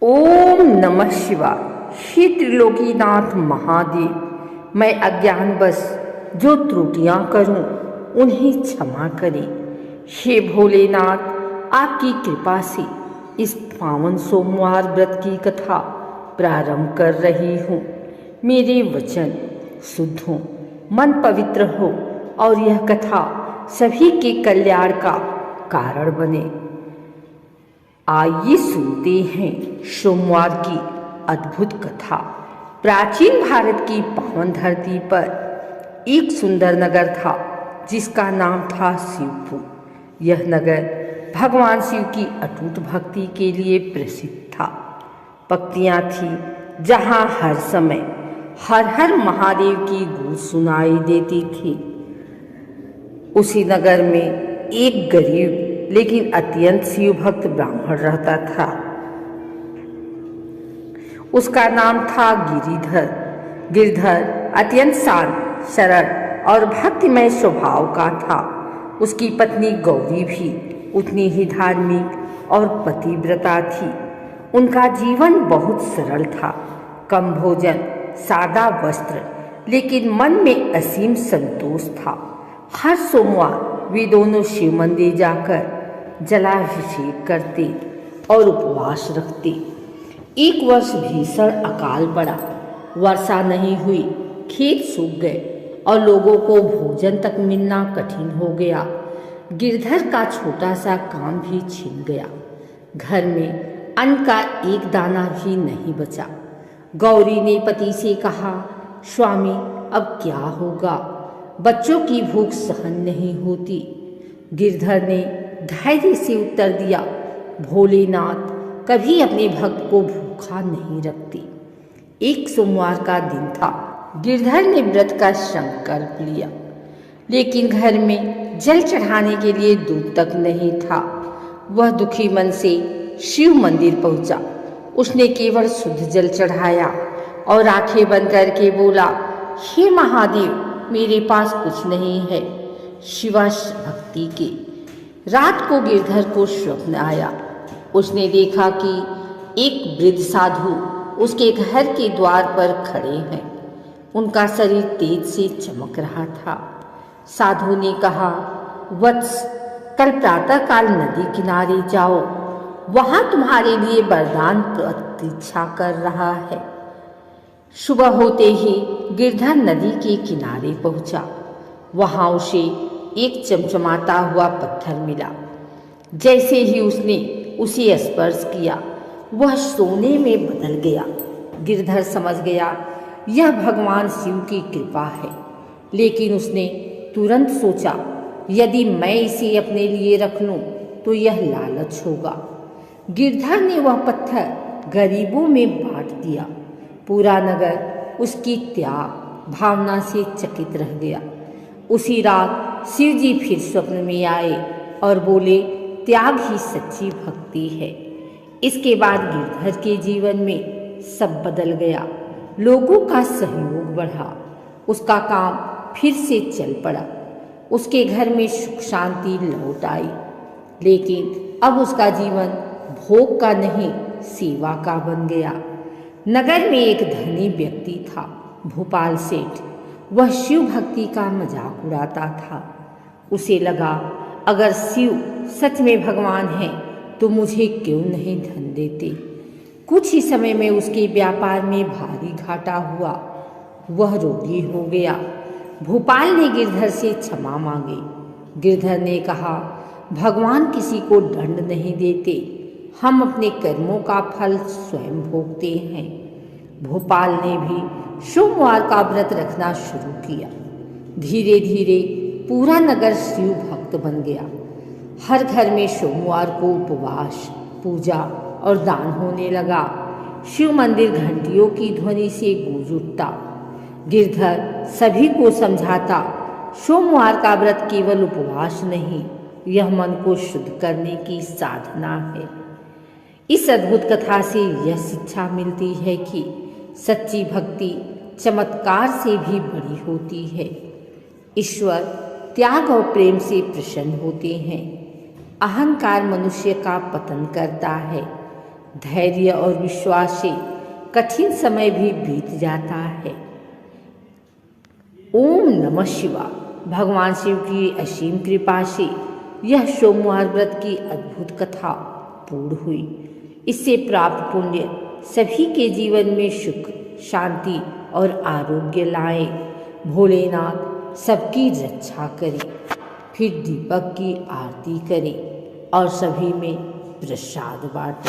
ओम नमः शिवाय। श्री त्रिलोकीनाथ महादेव, मैं अज्ञानवश जो त्रुटियां करूं उन्हें क्षमा करें। हे भोलेनाथ, आपकी कृपा से इस पावन सोमवार व्रत की कथा प्रारंभ कर रही हूँ। मेरे वचन शुद्ध हो, मन पवित्र हो और यह कथा सभी के कल्याण का कारण बने। आइए सुनते हैं सोमवार की अद्भुत कथा। प्राचीन भारत की पावन धरती पर एक सुंदर नगर था जिसका नाम था शिवपुर। यह नगर भगवान शिव की अटूट भक्ति के लिए प्रसिद्ध था। पंक्तियाँ थी जहाँ हर समय हर हर महादेव की गूंज सुनाई देती थी। उसी नगर में एक गरीब लेकिन अत्यंत शिव भक्त ब्राह्मण रहता था। उसका नाम था गिरिधर। गिरधर अत्यंत शांत, सरल और भक्तिमय स्वभाव का था। उसकी पत्नी गौरी भी उतनी ही धार्मिक और पतिव्रता थी। उनका जीवन बहुत सरल था, कम भोजन, सादा वस्त्र, लेकिन मन में असीम संतोष था। हर सोमवार वे दोनों शिव मंदिर जाकर जलाभिषेक करते और उपवास रखते। एक वर्ष भीषण अकाल पड़ा, वर्षा नहीं हुई, खेत सूख गए और लोगों को भोजन तक मिलना कठिन हो गया। गिरधर का छोटा सा काम भी छिन गया। घर में अन्न का एक दाना भी नहीं बचा। गौरी ने पति से कहा, स्वामी अब क्या होगा, बच्चों की भूख सहन नहीं होती। गिरधर ने धैर्य से उत्तर दिया, भोलेनाथ कभी अपने भक्त को भूखा नहीं रखते। एक सोमवार का दिन था। गिरधर ने व्रत का संकल्प लिया, लेकिन घर में जल चढ़ाने के लिए दूध तक नहीं था। वह दुखी मन से शिव मंदिर पहुंचा। उसने केवल शुद्ध जल चढ़ाया और आंखें बंद करके बोला, हे महादेव, मेरे पास कुछ नहीं है शिवा भक्ति के। रात को गिरधर को स्वप्न आया। उसने देखा कि एक वृद्ध साधु उसके घर के द्वार पर खड़े हैं। उनका शरीर तेज से चमक रहा था। साधु ने कहा, वत्स, कल प्रातःकाल नदी किनारे जाओ, वहां तुम्हारे लिए वरदान प्रतीक्षा कर रहा है। सुबह होते ही गिरधर नदी के किनारे पहुंचा। वहां उसे एक चमचमाता हुआ पत्थर मिला। जैसे ही उसने उसे स्पर्श किया, वह सोने में बदल गया। गिरधर समझ गया यह भगवान शिव की कृपा है, लेकिन उसने तुरंत सोचा, यदि मैं इसे अपने लिए रख लूं तो यह लालच होगा। गिरधर ने वह पत्थर गरीबों में बांट दिया। पूरा नगर उसकी त्याग भावना से चकित रह गया। उसी रात शिव जी फिर स्वप्न में आए और बोले, त्याग ही सच्ची भक्ति है। इसके बाद गिरधर के जीवन में सब बदल गया। लोगों का सहयोग बढ़ा। उसका काम फिर से चल पड़ा। उसके घर में सुख शांति लौट आई। लेकिन अब उसका जीवन भोग का नहीं, सेवा का बन गया। नगर में एक धनी व्यक्ति था, भोपाल सेठ। वह शिव भक्ति का मजाक उड़ाता था। उसे लगा, अगर शिव सच में भगवान है तो मुझे क्यों नहीं धन देते। कुछ ही समय में उसके व्यापार में भारी घाटा हुआ। वह रोगी हो गया। भोपाल ने गिरधर से क्षमा मांगी। गिरधर ने कहा, भगवान किसी को दंड नहीं देते, हम अपने कर्मों का फल स्वयं भोगते हैं। भोपाल ने भी सोमवार का व्रत रखना शुरू किया। धीरे धीरे पूरा नगर शिव भक्त बन गया। हर घर में सोमवार को उपवास, पूजा और दान होने लगा। शिव मंदिर घंटियों की ध्वनि से गूंज उठता। गिरधर सभी को समझाता, सोमवार का व्रत केवल उपवास नहीं, यह मन को शुद्ध करने की साधना है। इस अद्भुत कथा से यह शिक्षा मिलती है कि सच्ची भक्ति चमत्कार से भी बड़ी होती है। ईश्वर त्याग और प्रेम से प्रसन्न होते हैं। अहंकार मनुष्य का पतन करता है। धैर्य और विश्वास से कठिन समय भी बीत जाता है। ओम नमः शिवाय। भगवान शिव की असीम कृपा से यह सोमवार व्रत की अद्भुत कथा पूर्ण हुई। इससे प्राप्त पुण्य सभी के जीवन में सुख, शांति और आरोग्य लाए। भोलेनाथ सबकी रक्षा करे। फिर दीपक की आरती करें और सभी में प्रसाद बांटें।